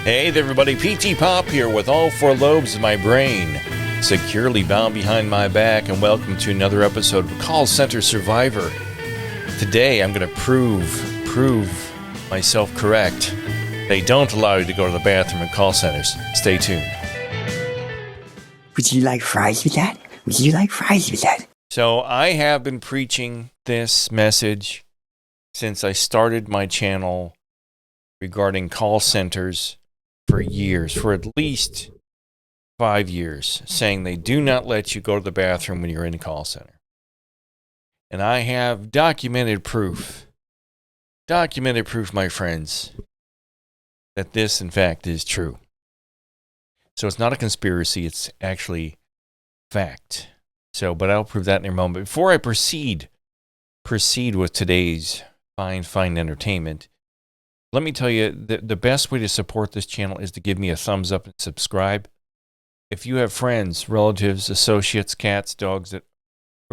Hey there everybody, PTPOP here with all four lobes of my brain securely bound behind my back, and welcome to another episode of Call Center Survivor. Today I'm going to prove myself correct. They don't allow you to go to the bathroom in call centers. Stay tuned. Would you like fries with that? Would you like fries with that? So I have been preaching this message since I started my channel regarding call centers for years, for at least 5 years, saying they do not let you go to the bathroom when you're in a call center. And I have documented proof, my friends, that this, in fact, is true. So it's not a conspiracy, it's actually fact. So, but I'll prove that in a moment. Before I proceed with today's fine entertainment, let me tell you, the best way to support this channel is to give me a thumbs up and subscribe. If you have friends, relatives, associates, cats, dogs, or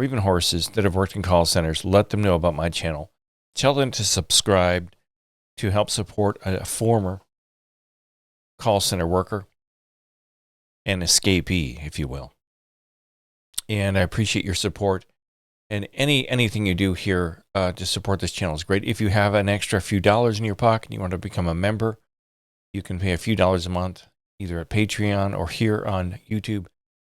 even horses that have worked in call centers, let them know about my channel. Tell them to subscribe to help support a former call center worker, an escapee, if you will. And I appreciate your support. And anything you do here to support this channel is great. If you have an extra few dollars in your pocket and you want to become a member, you can pay a few dollars a month, either at Patreon or here on YouTube,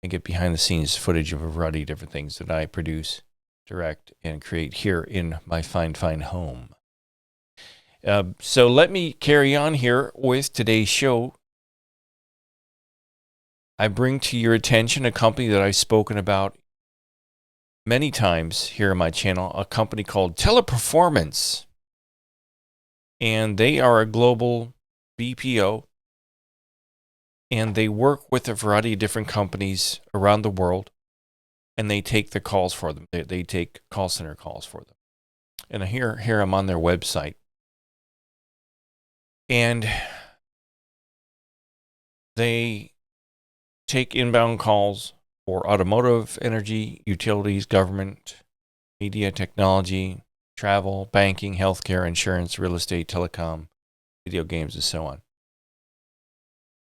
and get behind the scenes footage of a variety of different things that I produce, direct, and create here in my fine home. So let me carry on here with today's show. I bring to your attention a company that I've spoken about many times here on my channel, a company called Teleperformance. And they are a global BPO, and they work with a variety of different companies around the world, and they take the calls for them. They take call center calls for them. And here I'm on their website. And they take inbound calls for automotive, energy, utilities, government, media, technology, travel, banking, healthcare, insurance, real estate, telecom, video games, and so on.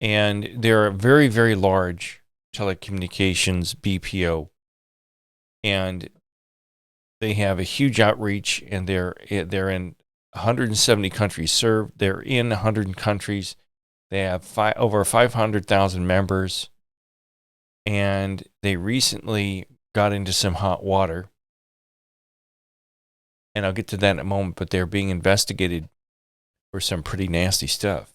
And they're a very, very large telecommunications BPO. And they have a huge outreach, and they're in 170 countries served. They're in 100 countries. They have over 500,000 members. And they recently got into some hot water. And I'll get to that in a moment, but they're being investigated for some pretty nasty stuff.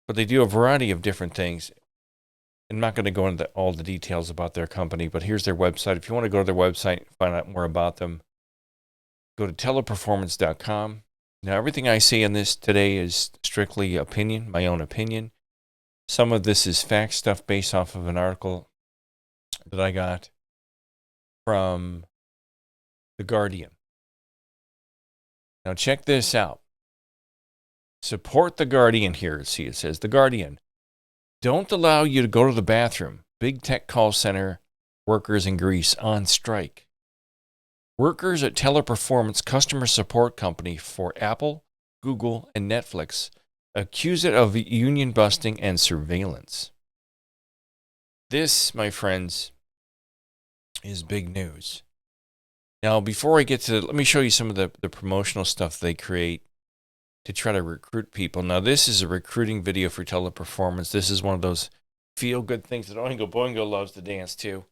But they do a variety of different things. I'm not going to go into all the details about their company, but here's their website. If you want to go to their website and find out more about them, go to teleperformance.com. Now, everything I say in this today is strictly opinion, my own opinion. Some of this is fact stuff based off of an article that I got from The Guardian. Now check this out. Support The Guardian here. See, it says, The Guardian. Don't allow you to go to the bathroom. Big tech call center workers in Greece on strike. Workers at Teleperformance customer support company for Apple, Google, and Netflix accuse it of union busting and surveillance. This, my friends, is big news. Now, before I get to let me show you some of the promotional stuff they create to try to recruit people. Now, this is a recruiting video for Teleperformance. This is one of those feel-good things that Oingo Boingo loves to dance to.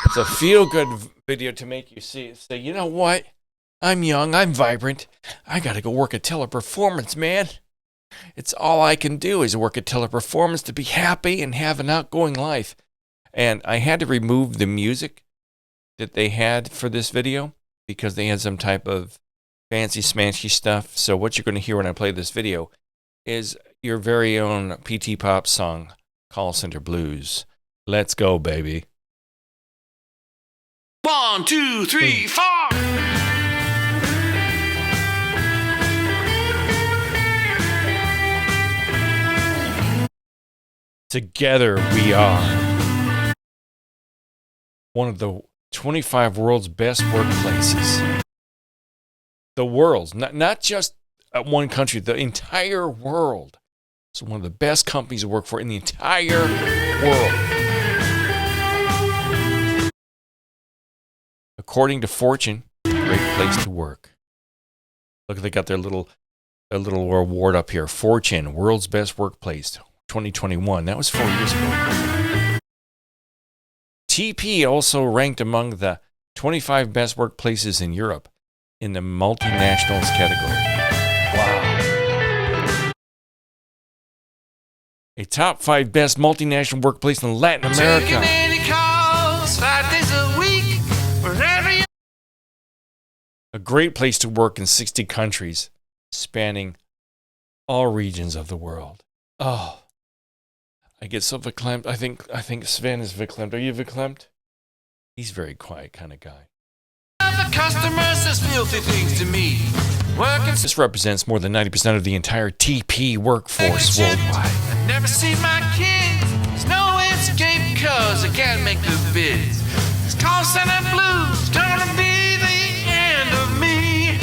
It's a feel-good video to make you say, you know what? I'm young, I'm vibrant. I got to go work at Teleperformance, man. It's all I can do is work at Teleperformance to be happy and have an outgoing life. And I had to remove the music that they had for this video because they had some type of fancy smanchy stuff. So what you're going to hear when I play this video is your very own PTPOP song, Call Center Blues. Let's go, baby. 1, 2, 3, 4. Together we are one of the 25 world's best workplaces. The world's, not just one country, the entire world. It's one of the best companies to work for in the entire world. According to Fortune, great place to work. Look, they got their little award up here. Fortune, World's Best Workplace, 2021. That was 4 years ago. TP also ranked among the 25 best workplaces in Europe in the multinationals category. Wow. A top 5 best multinational workplace in Latin America. Taking any calls 5 days a week, wherever you... A great place to work in 60 countries, spanning all regions of the world. Oh, I get so verklempt. I think Sven is verklempt. Are you verklempt? He's a very quiet kind of guy. The customer says filthy things to me. Working This represents more than 90% of the entire TP workforce worldwide. I never see my kids. There's no escape cause I can't make the bids. This call center blues gonna be the end of me.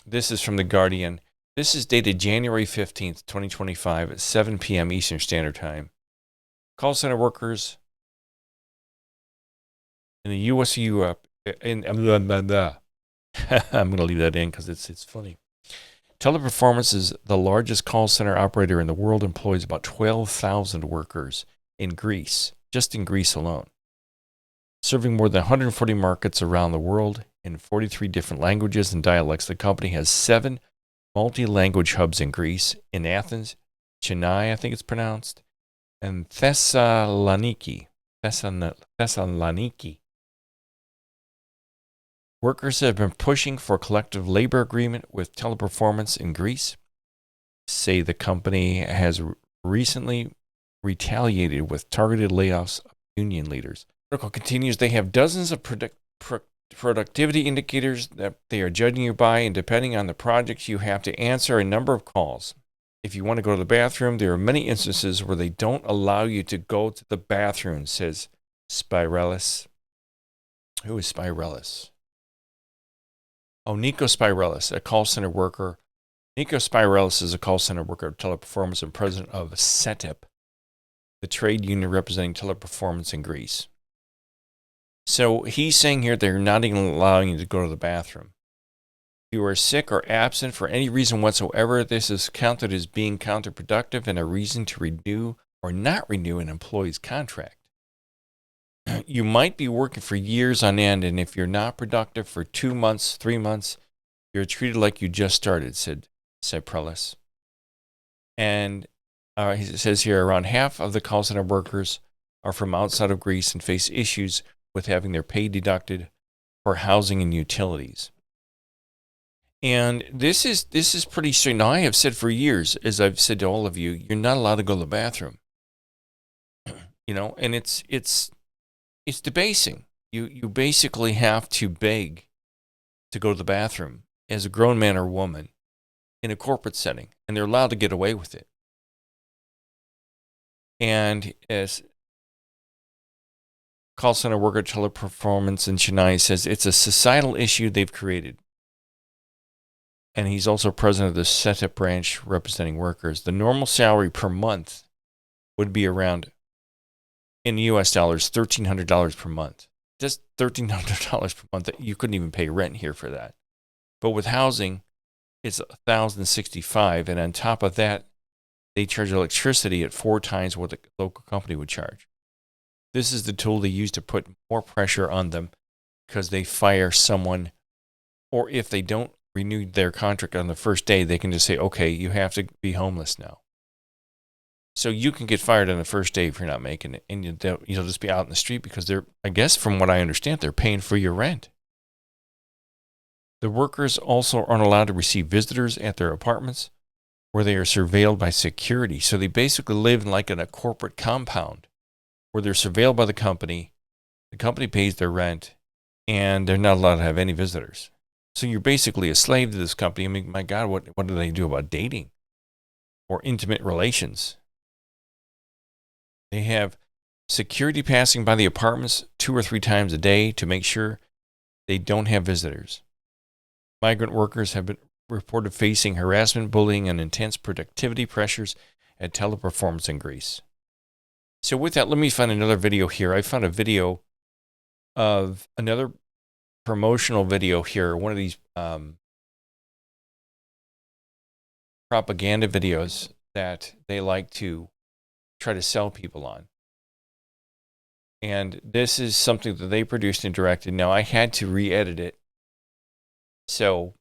This is from The Guardian. This is dated January 15th, 2025 at 7 p.m. Eastern Standard Time. Call center workers in the U.S. Europe. I'm going to leave that in because it's funny. Teleperformance is the largest call center operator in the world, employs about 12,000 workers in Greece, just in Greece alone. Serving more than 140 markets around the world in 43 different languages and dialects, the company has 7 multi-language hubs in Greece, in Athens, Chennai, I think it's pronounced, and Thessaloniki. Workers have been pushing for a collective labor agreement with Teleperformance in Greece. Say the company has recently retaliated with targeted layoffs of union leaders. The article continues, they have dozens of productivity indicators that they are judging you by, and depending on the projects, you have to answer a number of calls. If you want to go to the bathroom, there are many instances where they don't allow you to go to the bathroom, says Spirelis. Who is Spirelis? Oh, Nico Spirelis, a call center worker. Nico Spirelis is a call center worker at Teleperformance and president of CATEP, the trade union representing Teleperformance in Greece. So he's saying here they're not even allowing you to go to the bathroom. If you are sick or absent for any reason whatsoever, this is counted as being counterproductive and a reason to renew or not renew an employee's contract. You might be working for years on end, and if you're not productive for 2 months, 3 months, you're treated like you just started, said Cyprelis. And he says here, around half of the call center workers are from outside of Greece and face issues with having their pay deducted for housing and utilities. And this is pretty strange. Now, I have said for years, as I've said to all of you, you're not allowed to go to the bathroom. And it's debasing. You basically have to beg to go to the bathroom as a grown man or woman in a corporate setting, and they're allowed to get away with it. And as call center worker Teleperformance in Chennai says, it's a societal issue they've created. And he's also president of the CETA branch representing workers. The normal salary per month would be around, in US dollars, $1,300 per month. Just $1,300 per month. You couldn't even pay rent here for that. But with housing, it's $1,065, and on top of that, they charge electricity at 4 times what the local company would charge. This is the tool they use to put more pressure on them because they fire someone, or if they don't renew their contract on the first day, they can just say, okay, you have to be homeless now. So you can get fired on the first day if you're not making it, and you'll just be out in the street because they're, I guess from what I understand, they're paying for your rent. The workers also aren't allowed to receive visitors at their apartments where they are surveilled by security. So they basically live like in a corporate compound where they're surveilled by the company pays their rent, and they're not allowed to have any visitors. So you're basically a slave to this company. I mean, my God, what do they do about dating or intimate relations? They have security passing by the apartments 2 or 3 times a day to make sure they don't have visitors. Migrant workers have been reported facing harassment, bullying, and intense productivity pressures at Teleperformance in Greece. So with that, let me find another video here. I found a video of another promotional video here, one of these propaganda videos that they like to try to sell people on. And this is something that they produced and directed. Now, I had to re-edit it so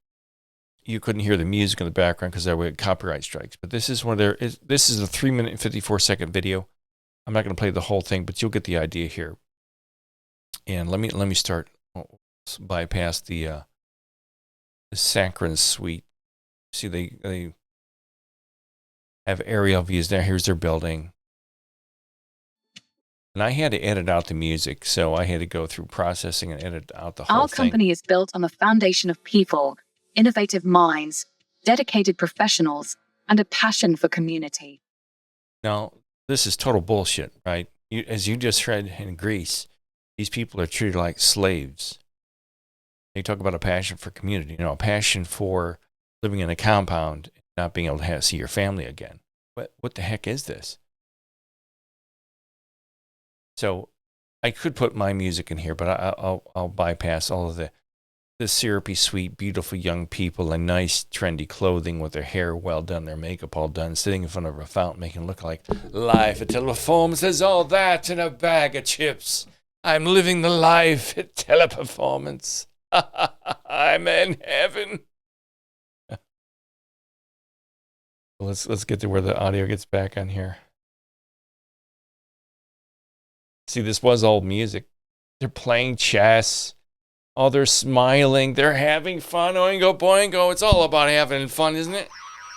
you couldn't hear the music in the background because there were copyright strikes. But this is one of their, this is a 3-minute and 54-second video. I'm not going to play the whole thing, but you'll get the idea here. And let me start, bypass the Saccharin suite. See, they have aerial views there. Here's their building. And I had to edit out the music, so I had to go through processing and edit out the whole thing. Our company is built on the foundation of people, innovative minds, dedicated professionals, and a passion for community. Now, this is total bullshit, right? As you just read in Greece, these people are treated like slaves. They talk about a passion for community, a passion for living in a compound, not being able to see your family again. What the heck is this? So I could put my music in here, but I'll bypass all of the syrupy, sweet, beautiful young people in nice, trendy clothing with their hair well done, their makeup all done, sitting in front of a fountain, making it look like life at Teleperformance is all that in a bag of chips. I'm living the life at Teleperformance. I'm in heaven. Let's get to where the audio gets back on here. See, this was old music. They're playing chess. Oh, they're smiling. They're having fun. Oingo boingo. It's all about having fun, isn't it?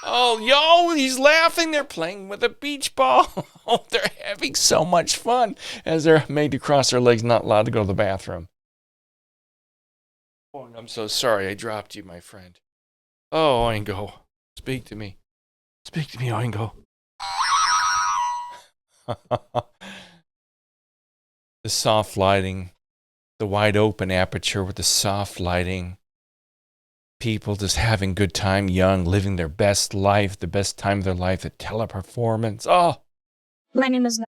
Oh, yo, he's laughing. They're playing with a beach ball. Oh, they're having so much fun as they're made to cross their legs, not allowed to go to the bathroom. Oh, I'm so sorry I dropped you, my friend. Oh, Oingo, speak to me. Speak to me, Oingo. The soft lighting, the wide open aperture with the soft lighting. People just having good time, young, living their best life, the best time of their life at Teleperformance. Oh! My name is...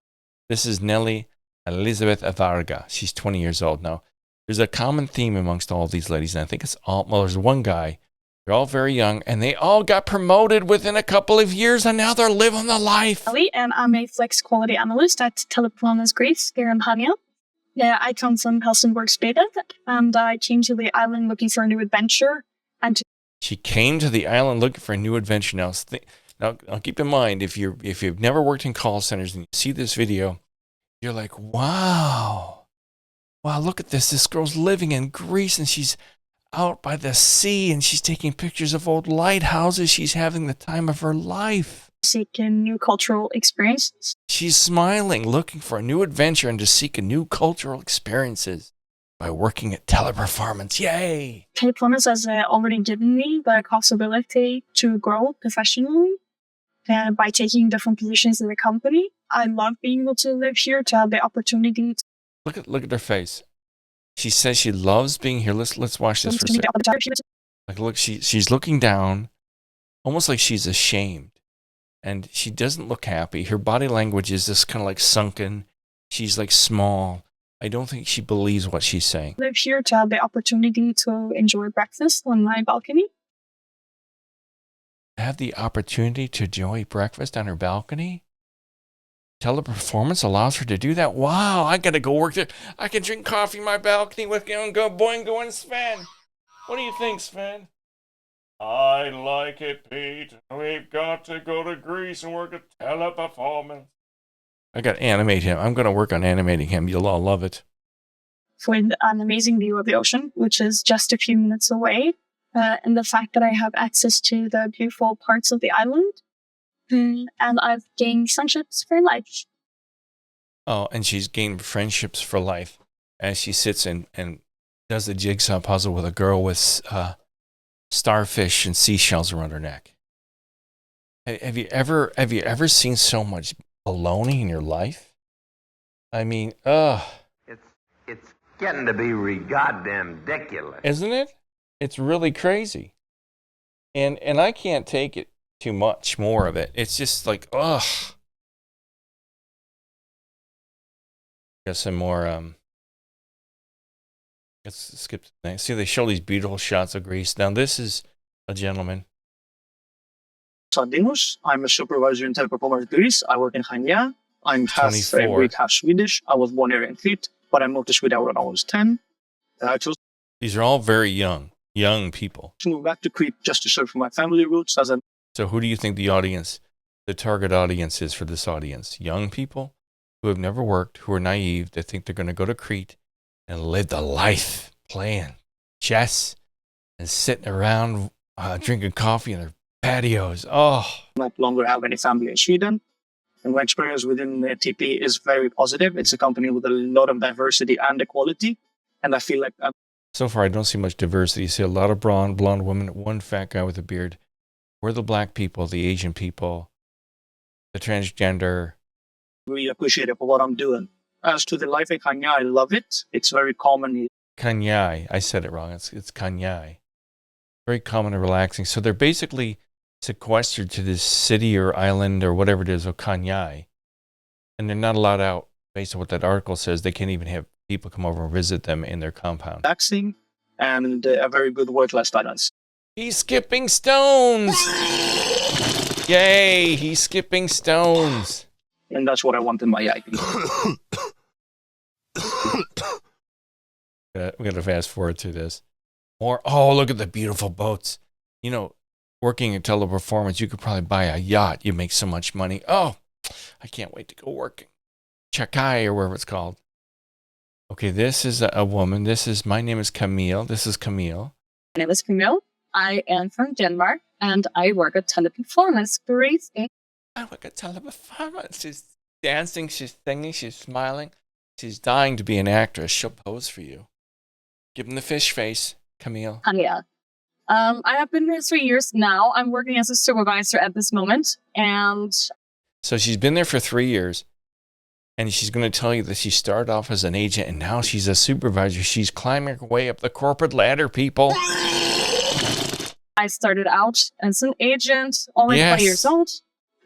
This is Nelly Elizabeth Varga. She's 20 years old now. There's a common theme amongst all of these ladies, and I think it's all, well, there's one guy. They're all very young, and they all got promoted within a couple of years, and now they're living the life. And I'm a flex quality analyst at Teleperformance Greece here in Hania. Yeah, I come from Helsingborg, Sweden, and I came to the island looking for a new adventure. She came to the island looking for a new adventure. Now keep in mind, if you've never worked in call centers and you see this video, you're like, wow, look at this. This girl's living in Greece, and she's out by the sea, and she's taking pictures of old lighthouses. She's having the time of her life. Seeking new cultural experiences. She's smiling, looking for a new adventure and to seek a new cultural experiences by working at Teleperformance. Yay! Teleperformance has already given me the possibility to grow professionally by taking different positions in the company. I love being able to live here, to have the opportunity to... Look at her face. She says she loves being here. Let's watch this for a second. Like, look, she's looking down, almost like she's ashamed. And she doesn't look happy. Her body language is just kind of like sunken. She's like small. I don't think she believes what she's saying. Live here to have the opportunity to enjoy breakfast on my balcony. Have the opportunity to enjoy breakfast on her balcony? Teleperformance allows her to do that? Wow, I gotta go work there. I can drink coffee on my balcony with Oingo Boingo and Sven. What do you think, Sven? I like it, Pete. We've got to go to Greece and work at Teleperformance. I got to animate him. I'm going to work on animating him. You'll all love it. With an amazing view of the ocean, which is just a few minutes away. And the fact that I have access to the beautiful parts of the island. And I've gained friendships for life. Oh, and she's gained friendships for life as she sits and does the jigsaw puzzle with a girl with... starfish and seashells around her neck. Have you ever seen so much baloney in your life? I mean, It's getting to be goddamn ridiculous. Isn't it? It's really crazy. And I can't take it too much more of it. It's just like, ugh. Got some more, let's skip to the next. See, they show these beautiful shots of Greece. Now, this is a gentleman. Sardinos. I'm a supervisor in Teleperformance Greece. I work in Chania. I'm half 24. Greek, half Swedish. I was born here in Crete, but I moved to Sweden when I was 10. I chose These are all very young people. to move back to Crete just to serve my family roots as a So who do you think the target audience is for this audience? Young people who have never worked, who are naive, that think they're going to go to Crete and live the life playing chess and sitting around drinking coffee in their patios. Oh, no longer have any family in Sweden. And my experience within TP is very positive. It's a company with a lot of diversity and equality. And I feel like so far I don't see much diversity. You see a lot of blonde women, one fat guy with a beard. We're the black people, the Asian people, the transgender. really appreciative for what I'm doing. As to the life in Kenya, I love it. It's very common. Kanyai. I said it wrong. It's Kanyai. Very common and relaxing. So they're basically sequestered to this city or island or whatever it is of Kanyai. And they're not allowed out based on what that article says. They can't even have people come over and visit them in their compound. Relaxing and a very good work-life balance. He's skipping stones. Yay, he's skipping stones. And that's what I want in my IP. We got to fast forward to this. More. Oh, look at the beautiful boats. You know, working at Teleperformance, you could probably buy a yacht. You make so much money. Oh, I can't wait to go working. Chakai or wherever it's called. Okay, this is a woman. My name is Camille. This is Camille. My name is Camille. I am from Denmark, and I work at Teleperformance. Great. I work at Teleperformance. She's dancing, she's singing, she's smiling. She's dying to be an actress. She'll pose for you. Give him the fish face, Camille. Anya. I have been here 3 years now. I'm working as a supervisor at this moment, and So she's been there for 3 years, and she's going to tell you that she started off as an agent, and now she's a supervisor. She's climbing her way up the corporate ladder, people. I started out as an agent, only Yes. 20 years old.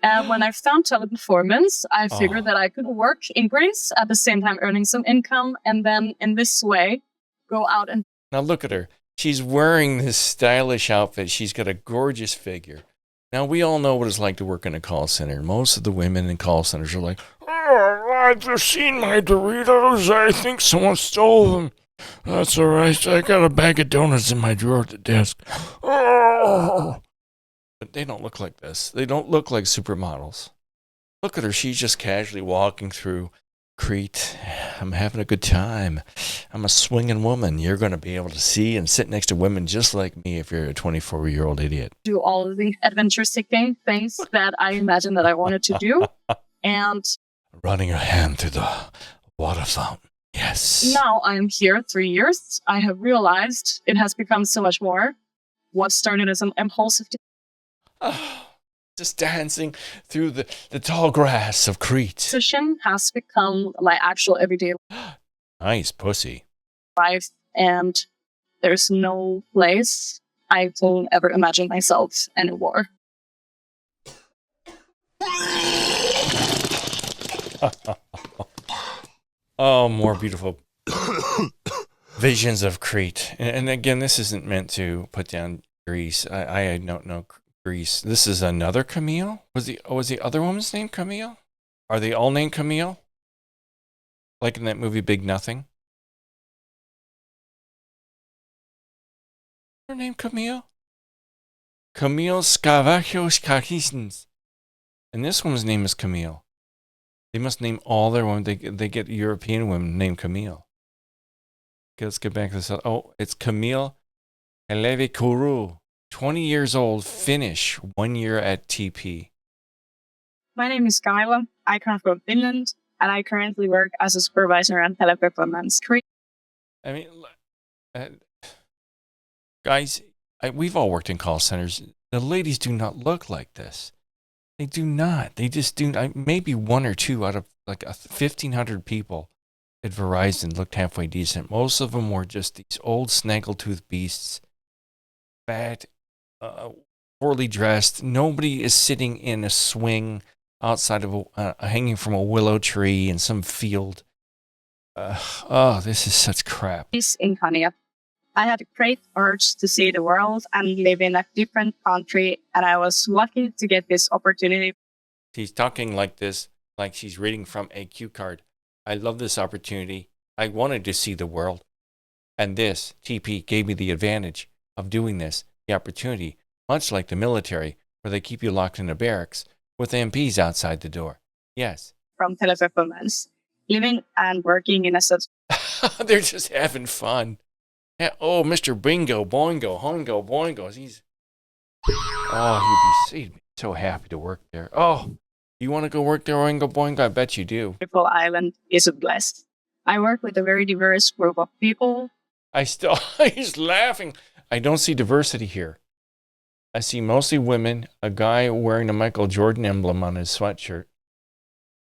And when I found Teleperformance, I figured that I could work in Greece at the same time earning some income, and then in this way, go out and Now look at her. She's wearing this stylish outfit. She's got a gorgeous figure. Now, we all know what it's like to work in a call center. Most of the women in call centers are like, oh, I've just seen my Doritos. I think someone stole them. That's all right. I got a bag of donuts in my drawer at the desk. Oh. But they don't look like this. They don't look like supermodels. Look at her. She's just casually walking through Crete. I'm having a good time. I'm a swinging woman. You're going to be able to see and sit next to women just like me if you're a 24-year-old idiot. do all of the adventure-seeking things that I imagined that I wanted to do. And Running her hand through the water fountain. Yes. now I'm here 3 years. I have realized it has become so much more. What started as an impulsive Oh, just dancing through the tall grass of Crete. decision has become my actual everyday Nice pussy. life, and there's no place I can ever imagine myself anymore. Oh, more beautiful visions of Crete. And again, this isn't meant to put down Greece. I don't know Greece. This is another Camille? Was the other woman's name Camille? Are they all named Camille? Like in that movie Big Nothing? Her name Camille? Camille Scavaccios Kakisens. And this woman's name is Camille. They must name all their women. They get European women named Camille. Okay, let's get back to this. Oh, it's Camille Elevi Kourou. 20 years old, Finnish, 1 year at TP. My name is Kaila. I come from Finland, and I currently work as a supervisor at Teleperformance. I mean, guys, we've all worked in call centers. The ladies do not look like this. They do not. They just do. Maybe one or two out of like 1,500 people at Verizon looked halfway decent. Most of them were just these old snaggletooth beasts, fat, poorly dressed. Nobody is sitting in a swing outside of hanging from a willow tree in some field. Oh, this is such crap. In Kenya. I had a great urge to see the world and live in a different country, and I was lucky to get this opportunity. She's talking like this, like she's reading from a cue card. I love this opportunity. I wanted to see the world. And this, TP, gave me the advantage of doing this, the opportunity, much like the military, where they keep you locked in a barracks with MPs outside the door. Yes. From Teleperformance, living and working in a They're just having fun. Yeah, oh, Mr. Bingo, Boingo, Hongo, Boingo. He'd be so happy to work there. Oh, you want to go work there, Oingo Boingo? I bet you do. beautiful island is blessed. I work with a very diverse group of people. He's laughing. I don't see diversity here. I see mostly women, a guy wearing a Michael Jordan emblem on his sweatshirt.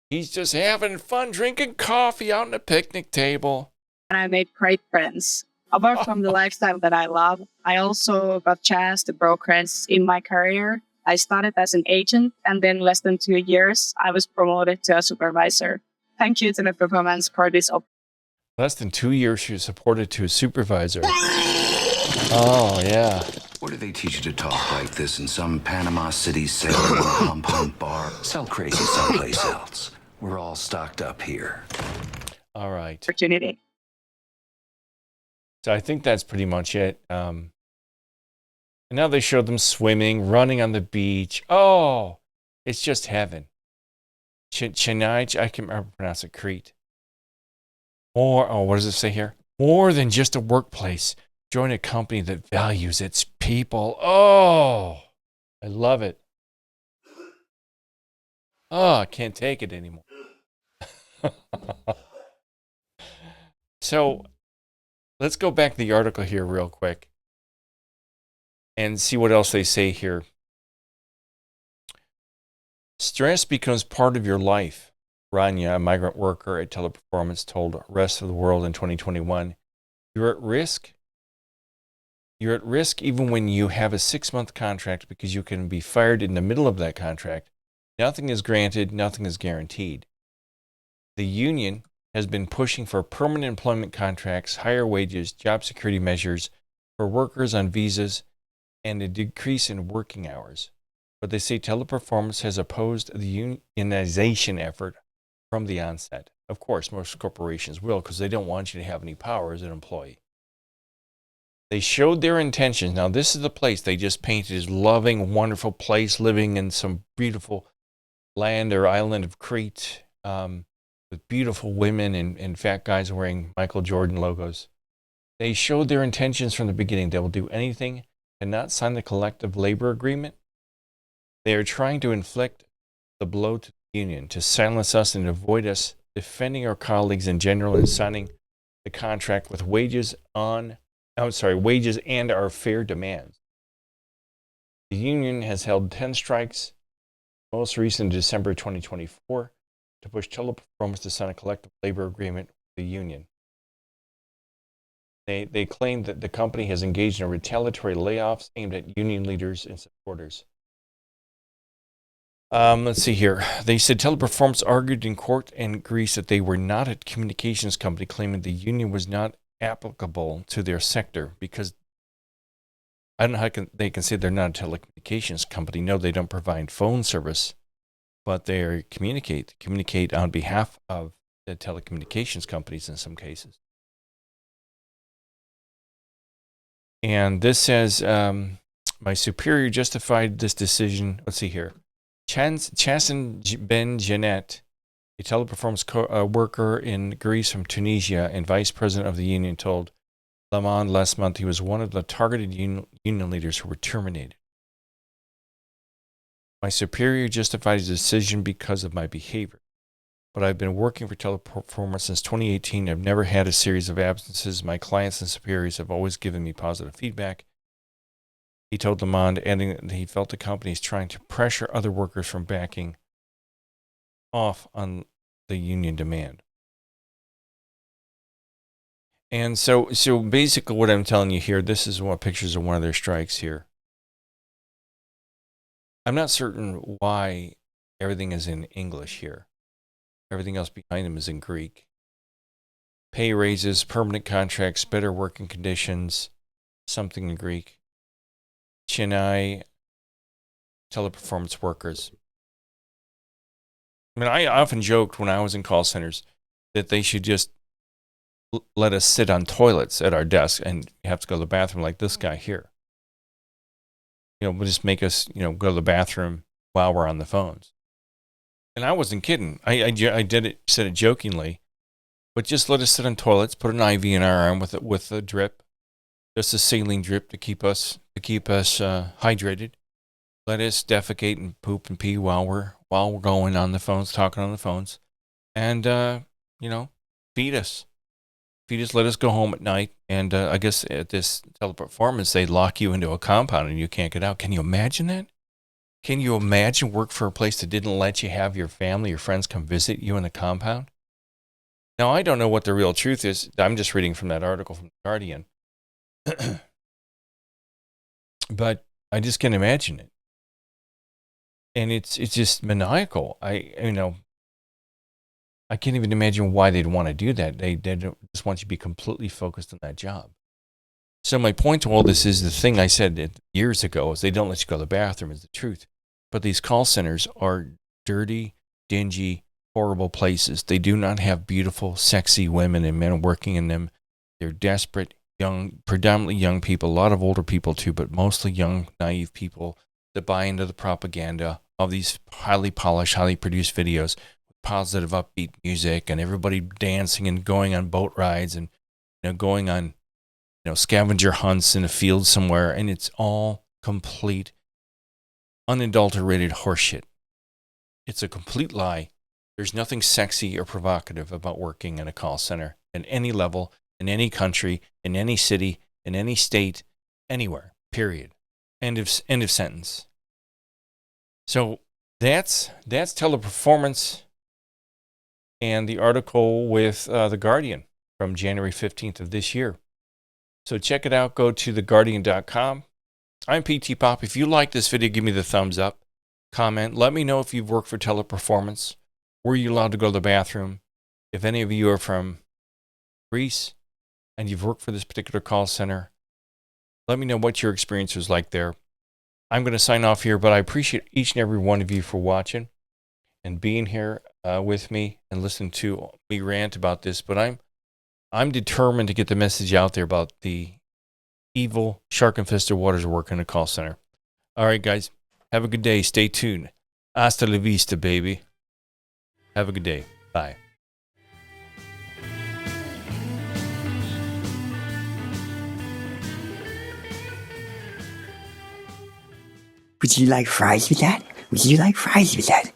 He's just having fun drinking coffee out on a picnic table. And I made great friends. Apart from the lifestyle that I love, I also got chance to progress in my career. I started as an agent, and then less than 2 years, I was promoted to a supervisor. Thank you to the performance for this opportunity. Less than 2 years, she was supported to a supervisor. Oh, yeah. Where do they teach you to talk like this in some Panama City sailor hump bar? Sell crazy someplace else. We're all stocked up here. All right. Opportunity. So I think that's pretty much it. And now they show them swimming, running on the beach. Oh, it's just heaven. Chennai, I can remember pronounce it, Crete. What does it say here? More than just a workplace. Join a company that values its people. Oh, I love it. Oh, I can't take it anymore. So let's go back to the article here real quick and see what else they say here. Stress becomes part of your life. Rania, a migrant worker at Teleperformance, told the rest of the world in 2021, you're at risk. You're at risk even when you have a 6-month contract because you can be fired in the middle of that contract. Nothing is granted, nothing is guaranteed. The union has been pushing for permanent employment contracts, higher wages, job security measures for workers on visas, and a decrease in working hours. But they say Teleperformance has opposed the unionization effort from the onset. Of course, most corporations will because they don't want you to have any power as an employee. They showed their intentions. Now, this is the place they just painted as loving, wonderful place living in some beautiful land or island of Crete with beautiful women and fat guys wearing Michael Jordan logos. They showed their intentions from the beginning. They will do anything to not sign the collective labor agreement. They are trying to inflict the blow to the union, to silence us and avoid us defending our colleagues in general and signing the contract with wages and our fair demands. The union has held 10 strikes, most recent in December 2024, to push Teleperformance to sign a collective labor agreement with the union. They claim that the company has engaged in retaliatory layoffs aimed at union leaders and supporters. Let's see here. They said Teleperformance argued in court in Greece that they were not a communications company, claiming the union was not applicable to their sector because I don't know how they can say they're not a telecommunications company. No, they don't provide phone service, but they communicate on behalf of the telecommunications companies in some cases. And this says, my superior justified this decision. Let's see here. Chasen Ben Jeanette, a Teleperformance worker in Greece from Tunisia and vice president of the union, told Le Monde last month he was one of the targeted union leaders who were terminated. My superior justified his decision because of my behavior, but I've been working for Teleperformance since 2018. I've never had a series of absences. My clients and superiors have always given me positive feedback. He told Le Monde, adding that he felt the company is trying to pressure other workers from backing off on the union demand. And so basically what I'm telling you here, this is pictures of one of their strikes here. I'm not certain why everything is in English here. Everything else behind them is in Greek. Pay raises, permanent contracts, better working conditions, something in Greek. Chennai, teleperformance workers. I mean, I often joked when I was in call centers that they should just let us sit on toilets at our desk and have to go to the bathroom like this guy here. We'll just make us, go to the bathroom while we're on the phones. And I wasn't kidding. I said it jokingly, but just let us sit on toilets, put an IV in our arm with a drip, just a saline drip to keep us hydrated. Let us defecate and poop and pee while we're going on the phones, talking on the phones, and feed us. Let us go home at night. And I guess at this Teleperformance, they lock you into a compound and you can't get out. Can you imagine that? Can you imagine work for a place that didn't let you have your family, your friends come visit you in the compound? Now, I don't know what the real truth is. I'm just reading from that article from The Guardian. But I just can't imagine it. And it's just maniacal. I can't even imagine why they'd want to do that. They just want you to be completely focused on that job. So my point to all this is the thing I said years ago is they don't let you go to the bathroom is the truth. But these call centers are dirty, dingy, horrible places. They do not have beautiful, sexy women and men working in them. They're desperate, young, predominantly young people, a lot of older people too, but mostly young, naive people that buy into the propaganda of these highly polished, highly produced videos with positive, upbeat music and everybody dancing and going on boat rides and going on scavenger hunts in a field somewhere, and it's all complete, unadulterated horseshit. It's a complete lie. There's nothing sexy or provocative about working in a call center at any level, in any country, in any city, in any state, anywhere, period. End of sentence. So that's Teleperformance and the article with The Guardian from January 15th of this year. So check it out. Go to theguardian.com. I'm PTPOP. If you like this video, give me the thumbs up. Comment. Let me know if you've worked for Teleperformance. Were you allowed to go to the bathroom? If any of you are from Greece and you've worked for this particular call center, let me know what your experience was like there. I'm going to sign off here, but I appreciate each and every one of you for watching and being here with me and listening to me rant about this. But I'm determined to get the message out there about the evil shark-infested waters of work in a call center. All right, guys. Have a good day. Stay tuned. Hasta la vista, baby. Have a good day. Bye. Would you like fries with that? Would you like fries with that?